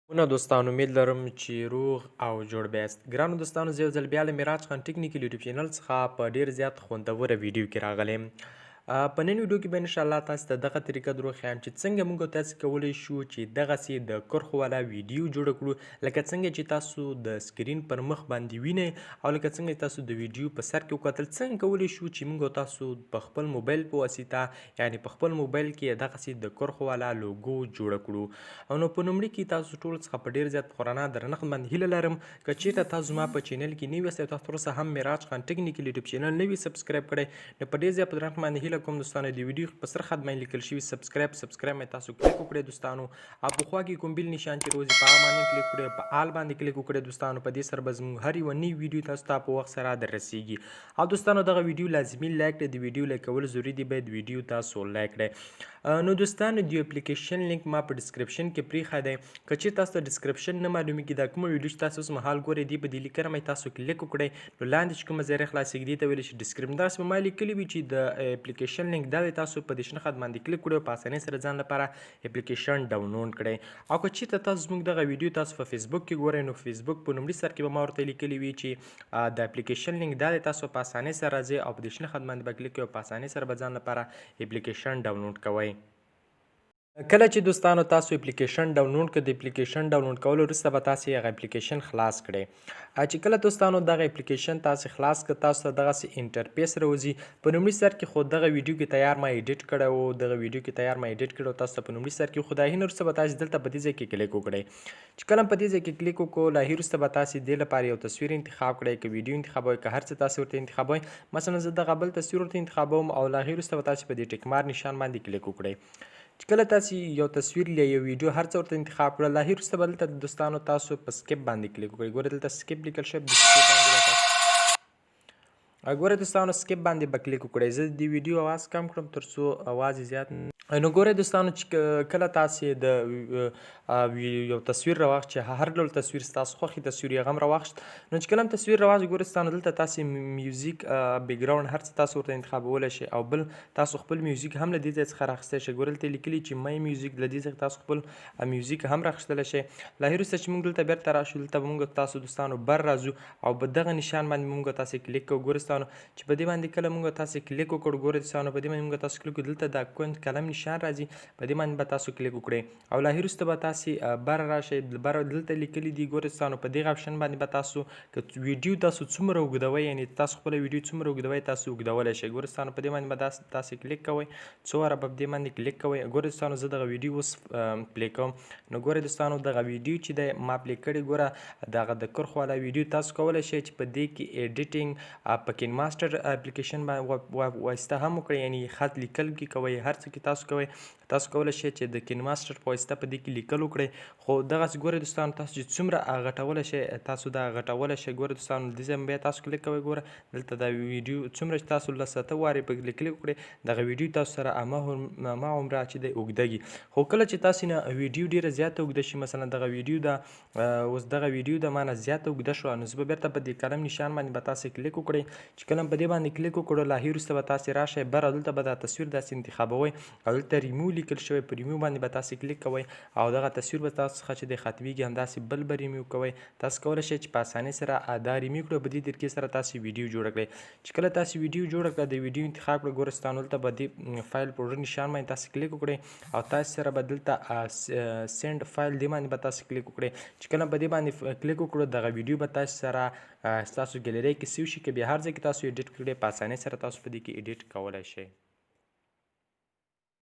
ونه دوستان امید لرم چې روغ او جوړ بیاست. ګرانو دوستانو، زه یو ځل بیا له معراج خان ټیکنیکل یوټیوب چینل څخه په ډیر زیات خوندوره ویډیو کې راغلی یم. په نن ویډیو کې به انشاءالله تاسو ته دغه طریقه در وښیم چې څنګه موږ تاسو کولی شو چې دغسې د کرښو والا ویډیو جوړه کړو، لکه څنګه چې تاسو د سکرین پر مخ باندې وینئ او لکه څنګه تاسو د ویډیو په سر کې وکتل. څنګه کولی شو چې موږ تاسو په خپل موبایل په واسطه، یعنې په خپل موبایل کې دغسې د کرښو والا لوګو جوړه کړو. او نو په لومړي کې تاسو ټولو څخه په ډیر زیات پخوانه درنښت باندې هیله لرم که چیرته تاسو زما په چینل کې نوي یاست او تاسو تر اوسه هم معراج خان ټیکنیکل یوټیوب چینل نه وي سبسکرایب کړی، نو په ډیر زیات په درنښت باندې هیله کوم دوستانو د ویډیو په سر خط باندې لیکل شوي سبسکرایب مې تاسو کلیک وکړئ دوستانو، او په خوا کې کوم بیل نشان چې روزي په هغه باندې کلیک کړئ، په آل باندې کلیک وکړئ دوستانو. په دې سره به زموږ هر یوه نوي ویډیو تاسو ته په وخت سره در رسیږي. او دوستانو دغه ویډیو لازمي لایک کړئ، د ویډیو لایک کول ضروري دي، باید ویډیو تاسو لایک کړئ. نو دوستانو د اپلیکیشن لینک ما په ډسکرپشن کې پریښی دی. که چیرې تاسو ته ډسکرپشن نه معلومیږي دا کومه ویډیو چې تاسو اوس مهال ګورئ دی په دې لیکنه باندې تاسو کلیک وکړئ، نو لاندې چې کومه ذریعه خلاصیږي دې ته ویلی شي ډسکرپشن. داسې به ما لیکلي وي چې د اپلیکیشن لینک دا دی، تاسو په دې شنه خط باندې کلیک کړئ او په اسانۍ سره ځان لپاره اپلیکیشن ډاونلوډ کړئ. او که چیرته تاسو زموږ دغه ویډیو تاسو په فیسبوک کې ګورئ، نو فیسبوک په لومړي سر کې به ما ورته لیکلي وي چې د اپلیکیشن لینک دا دی، تاسو په اسانۍ سره راځئ او په دې شنه خط باندې به کلیک کوئ او په اسانۍ سره به ځان لپاره اپلیکیشن ډاونلوډ کوئ. کله چې دوستانو تاسو اپلیکیشن ډاونلوډ کړئ، د اپلیکیشن ډاونلوډ کولو وروسته به تاسې هغه اپلیکیشن خلاص کړئ. چې کله دوستانو دغه اپلیکیشن تاسې خلاص کړئ، تاسو ته دغسې انټرفیس راوځي. په لومړي سر کې خو دغه ویډیو کې تیار ما ایډیټ کړی و، دغه ویډیو کې تیار ما ایډیټ کړی و، تاسو ته په لومړي سر کې خو د هغې نه وروسته به تاسې دلته په دې ځای کې کلیک وکړئ. چې کله په دې ځای کې کلیک وکړو، له هغې وروسته به تاسې دې لپاره یو تصویر انتخاب کړئ، که ویډیو انتخابوئ که هر څه تاسې ورته انتخابوئ. مثلا زه دغه بل تصویر ورته انتخابوم او له هغې وروسته به تاسې په دې ټیک مار نشان باندې کلیک وکړئ. چې کله تاسې یو تصویر یا یو ویډیو هر څه ورته انتخاب کړل، له هغې وروسته به دلته دوستانو تاسو په سکیپ باندې کلیک وکړئ. ګورئ دلته سکیپ لیکل شوی، د سکیپ باندې به تاسو ګورئ دوستانو سکیپ باندې به کلیک وکړئ. زه د ویډیو اواز کم کړم تر څو اواز یې زیات نو ګورئ دوستانو چې کله تاسې د یو تصویر راواخیست، چې هر ډول تصویر ستاسو خوښې تصویر یې هغه هم راواخیست، نو چې کله هم تصویر راواخیست ګورئ دوستانو دلته تاسې میوزیک بیکګراوند هر څه تاسو ورته انتخابولی شئ، او بل تاسو خپل میوزیک هم له دې ځای څخه راخیستی شئ. ګورئ دلته یې لیکلي چې مای میوزیک، له دې څخه تاسو خپل میوزیک هم راخیستلی شئ. له هغې وروسته چې موږ دلته بېرته راشو، دلته به موږ تاسو دوستانو بر راځو او په دغه نشان باندې موږ تاسې کلیک کوو. ګورئ دوستانو چې په دې باندې کله موږ تاسې کلیک وکړو، ګورئ دوستانو په دې باندې موږ تاسو کلیک وکړو، دلته دا کوین قلم نشان راځي، په دې باندې به تاسو کلیک وکړئ او له هغې وروسته به تاسې بر راشئ. بر دلته لیکلي دي، ګورئ دوستانو په دغه اپشن باندې به تاسو که ویډیو تاسو څومره اوږدوئ، یعنې تاسو خپله ویډیو څومره اوږدوئ تاسو اوږدولی شئ. ګورئ دوستانو په دې باندې به تاسې کلیک کوئ، څو واره به په دې باندې کلیک کوئ. ګورئ دوستانو زه دغه ویډیو اوس پلی کوم، نو ګورئ دوستانو دغه ویډیو چې دی ما پلی کړی، ګوره دغه د کرښو والا ویډیو تاسو کولی شئ چې په دې کې ایډیټینګ په کین ماسټر اپلیکیشن باندې واسطه هم وکړئ، یعنې خط لیکل کې کوئ، هر څه کې تاسو کوئ. تاسو کولی شئ چې د کین ماسټر په واسطه په دې کې لیکل وکړئ، خو دغسې ګورئ دوستانو تاسو چې څومره غټولی شئ تاسو دا غټولی شئ. ګورئ دوستانو دې ځای بیا تاسو کلیک کوئ، ګوره دلته دا ویډیو څومره چې تاسو لس اته وارې په کلیک وکړئ، دغه ویډیو تاسو سره هماغومره چې دی اوږدږي. خو کله چې تاسې نه ویډیو ډېره زیاته اوږده شي، مثلا دغه ویډیو ده اوس دغه ویډیو د ما نه زیاته اوږده شوه، نو زه به بېرته په دې قلم نشان باندې به تاسې کلیک وکړئ. چې کله په دې باندې کلیک وکړو، له هغې وروسته به تاسې راشئ بر، دلته به دا تصویر داسې انتخابوئ او دلته ریمو لیکل شوی، په ریمو باندې به تاسې کلیک کوئ او دغه تصویر به تاسو څخه چې دی ختمیږي، همداسې بل به ریمو کوئ. تاسو کولی شئ چې په اسانۍ سره دا ریمو کړئ، په دې طریقې سره تاسې ویډیو جوړه کړئ. چې کله تاسې ویډیو جوړه کړه، د ویډیو انتخاب کړئ، ګورئ دوستانو دلته به دې فایل په وړه نشان باندې تاسې کلیک وکړئ او تاسې سره به دلته سینډ فایل دې باندې به تاسې کلیک وکړئ. چې کله په دې باندې کلیک وکړو، دغه ویډیو به تاسې سره ستاسو ګیلرۍ کې سیو شي، که بیا هر ځای کې تاسو ایډیټ کړئ، په اسانۍ سره تاسو په دې کې ایډیټ کولی شئ.